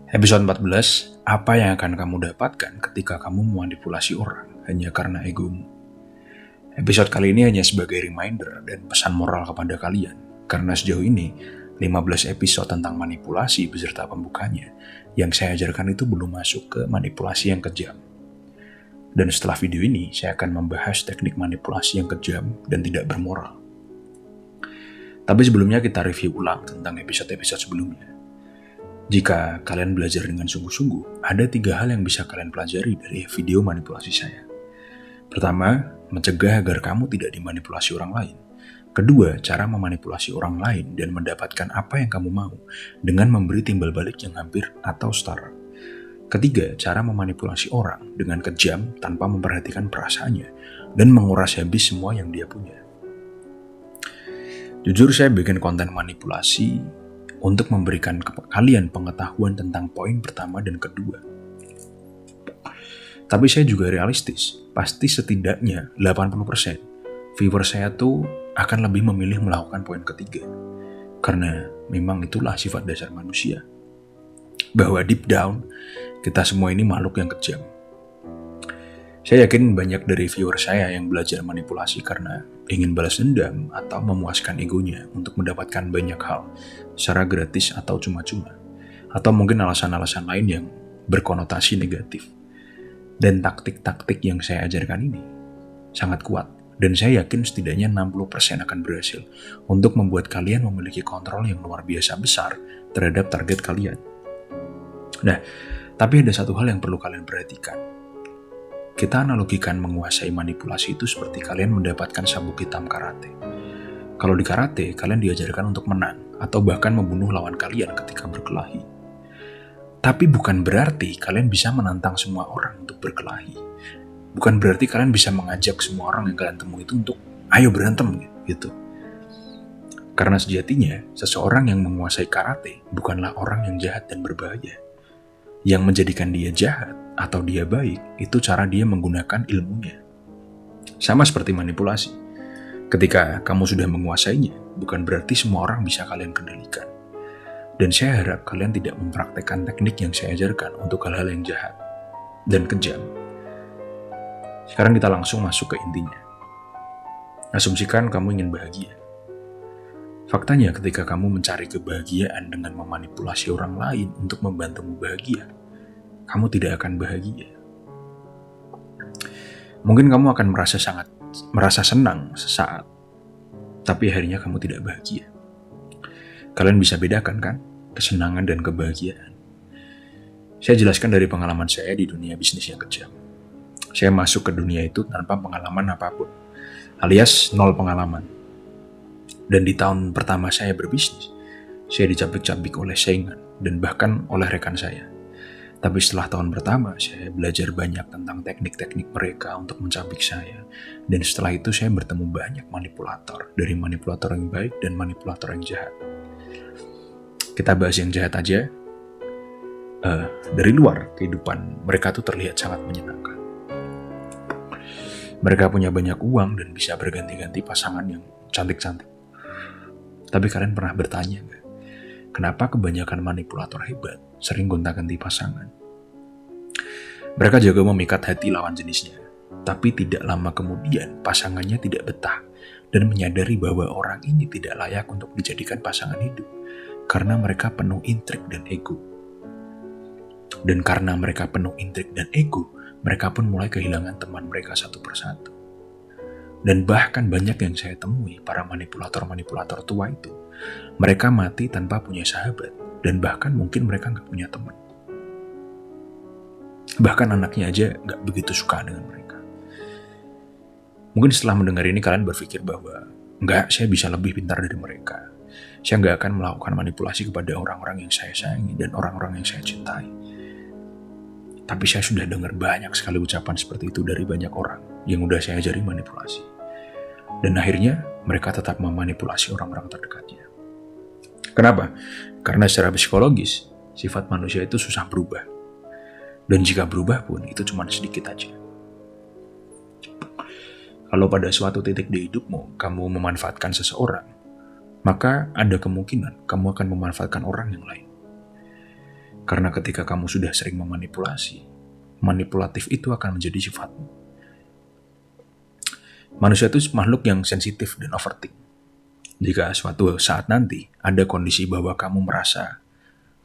Episode 14, apa yang akan kamu dapatkan ketika kamu memanipulasi orang hanya karena egomu? Episode kali ini hanya sebagai reminder dan pesan moral kepada kalian, karena sejauh ini 15 episode tentang manipulasi beserta pembukanya yang saya ajarkan itu belum masuk ke manipulasi yang kejam. Dan setelah video ini, saya akan membahas teknik manipulasi yang kejam dan tidak bermoral. Tapi sebelumnya kita review ulang tentang episode-episode sebelumnya. Jika kalian belajar dengan sungguh-sungguh, ada 3 hal yang bisa kalian pelajari dari video manipulasi saya. Pertama, mencegah agar kamu tidak dimanipulasi orang lain. Kedua, cara memanipulasi orang lain dan mendapatkan apa yang kamu mau dengan memberi timbal balik yang hampir atau setara. Ketiga, cara memanipulasi orang dengan kejam tanpa memperhatikan perasaannya dan menguras habis semua yang dia punya. Jujur, saya bikin konten manipulasi untuk memberikan kalian pengetahuan tentang poin pertama dan kedua. Tapi saya juga realistis, pasti setidaknya 80% viewer saya tuh akan lebih memilih melakukan poin ketiga. Karena memang itulah sifat dasar manusia. Bahwa deep down, kita semua ini makhluk yang kejam. Saya yakin banyak dari viewer saya yang belajar manipulasi karena ingin balas dendam atau memuaskan egonya untuk mendapatkan banyak hal secara gratis atau cuma-cuma. Atau mungkin alasan-alasan lain yang berkonotasi negatif. Dan taktik-taktik yang saya ajarkan ini sangat kuat. Dan saya yakin setidaknya 60% akan berhasil untuk membuat kalian memiliki kontrol yang luar biasa besar terhadap target kalian. Nah, tapi ada satu hal yang perlu kalian perhatikan. Kita analogikan menguasai manipulasi itu seperti kalian mendapatkan sabuk hitam karate. Kalau di karate, kalian diajarkan untuk menang atau bahkan membunuh lawan kalian ketika berkelahi. Tapi bukan berarti kalian bisa menantang semua orang untuk berkelahi. Bukan berarti kalian bisa mengajak semua orang yang kalian temui itu untuk ayo berantem gitu. Karena sejatinya, seseorang yang menguasai karate bukanlah orang yang jahat dan berbahaya. Yang menjadikan dia jahat atau dia baik, itu cara dia menggunakan ilmunya. Sama seperti manipulasi. Ketika kamu sudah menguasainya, bukan berarti semua orang bisa kalian kendalikan. Dan saya harap kalian tidak mempraktekkan teknik yang saya ajarkan untuk hal-hal yang jahat dan kejam. Sekarang kita langsung masuk ke intinya. Asumsikan kamu ingin bahagia. Faktanya ketika kamu mencari kebahagiaan dengan memanipulasi orang lain untuk membantumu bahagia, kamu tidak akan bahagia. Mungkin kamu akan merasa senang sesaat, tapi akhirnya kamu tidak bahagia. Kalian bisa bedakan kan, kesenangan dan kebahagiaan? Saya jelaskan dari pengalaman saya di dunia bisnis yang kejam. Saya masuk ke dunia itu tanpa pengalaman apapun, alias 0 pengalaman. Dan di tahun pertama saya berbisnis, saya dicabik-cabik oleh saingan dan bahkan oleh rekan saya. Tapi setelah tahun pertama, saya belajar banyak tentang teknik-teknik mereka untuk mencabik saya. Dan setelah itu saya bertemu banyak manipulator, dari manipulator yang baik dan manipulator yang jahat. Kita bahas yang jahat aja. Dari luar, kehidupan mereka tuh terlihat sangat menyenangkan. Mereka punya banyak uang dan bisa berganti-ganti pasangan yang cantik-cantik. Tapi kalian pernah bertanya nggak? Kenapa kebanyakan manipulator hebat sering gonta-ganti pasangan? Mereka jago memikat hati lawan jenisnya, tapi tidak lama kemudian pasangannya tidak betah dan menyadari bahwa orang ini tidak layak untuk dijadikan pasangan hidup karena mereka penuh intrik dan ego. Dan karena mereka penuh intrik dan ego, mereka pun mulai kehilangan teman mereka satu persatu. Dan bahkan banyak yang saya temui, para manipulator-manipulator tua itu, mereka mati tanpa punya sahabat, dan bahkan mungkin mereka nggak punya teman. Bahkan anaknya aja nggak begitu suka dengan mereka. Mungkin setelah mendengar ini kalian berpikir bahwa, enggak, saya bisa lebih pintar dari mereka. Saya nggak akan melakukan manipulasi kepada orang-orang yang saya sayangi dan orang-orang yang saya cintai. Tapi saya sudah dengar banyak sekali ucapan seperti itu dari banyak orang yang udah saya ajari manipulasi. Dan akhirnya mereka tetap memanipulasi orang-orang terdekatnya. Kenapa? Karena secara psikologis, sifat manusia itu susah berubah. Dan jika berubah pun, itu cuma sedikit aja. Kalau pada suatu titik di hidupmu, kamu memanfaatkan seseorang, maka ada kemungkinan kamu akan memanfaatkan orang yang lain. Karena ketika kamu sudah sering memanipulasi, manipulatif itu akan menjadi sifatmu. Manusia itu makhluk yang sensitif dan overthink. Jika suatu saat nanti ada kondisi bahwa kamu merasa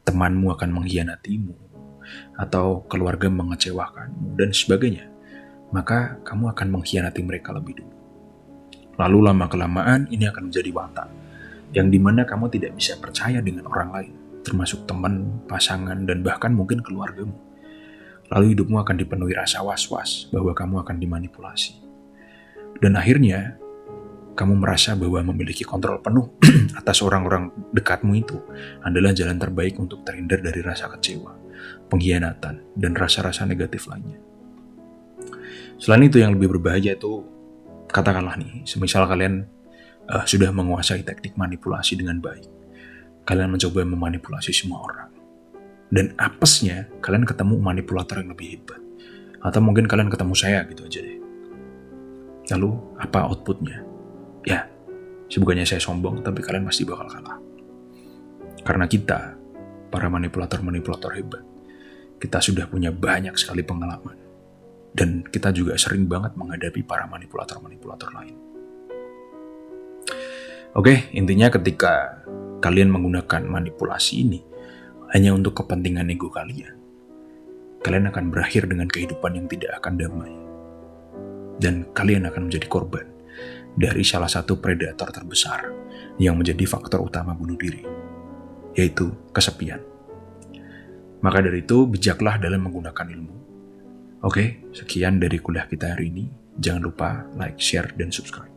temanmu akan mengkhianatimu, atau keluarga mengecewakanmu, dan sebagainya, maka kamu akan mengkhianati mereka lebih dulu. Lalu lama-kelamaan ini akan menjadi watak, yang dimana kamu tidak bisa percaya dengan orang lain, termasuk teman, pasangan, dan bahkan mungkin keluargamu. Lalu hidupmu akan dipenuhi rasa was-was bahwa kamu akan dimanipulasi. Dan akhirnya, kamu merasa bahwa memiliki kontrol penuh atas orang-orang dekatmu itu adalah jalan terbaik untuk terhindar dari rasa kecewa, pengkhianatan, dan rasa-rasa negatif lainnya. Selain itu, yang lebih berbahaya itu, katakanlah nih, semisal kalian sudah menguasai teknik manipulasi dengan baik. Kalian mencoba memanipulasi semua orang. Dan apesnya, kalian ketemu manipulator yang lebih hebat. Atau mungkin kalian ketemu saya gitu aja deh. Lalu, apa outputnya? Ya, bukannya saya sombong, tapi kalian pasti bakal kalah. Karena kita, para manipulator-manipulator hebat, kita sudah punya banyak sekali pengalaman. Dan kita juga sering banget menghadapi para manipulator-manipulator lain. Oke, intinya ketika kalian menggunakan manipulasi ini hanya untuk kepentingan ego kalian, kalian akan berakhir dengan kehidupan yang tidak akan damai. Dan kalian akan menjadi korban dari salah satu predator terbesar yang menjadi faktor utama bunuh diri, yaitu kesepian. Maka dari itu, bijaklah dalam menggunakan ilmu. Oke, sekian dari kuliah kita hari ini. Jangan lupa like, share, dan subscribe.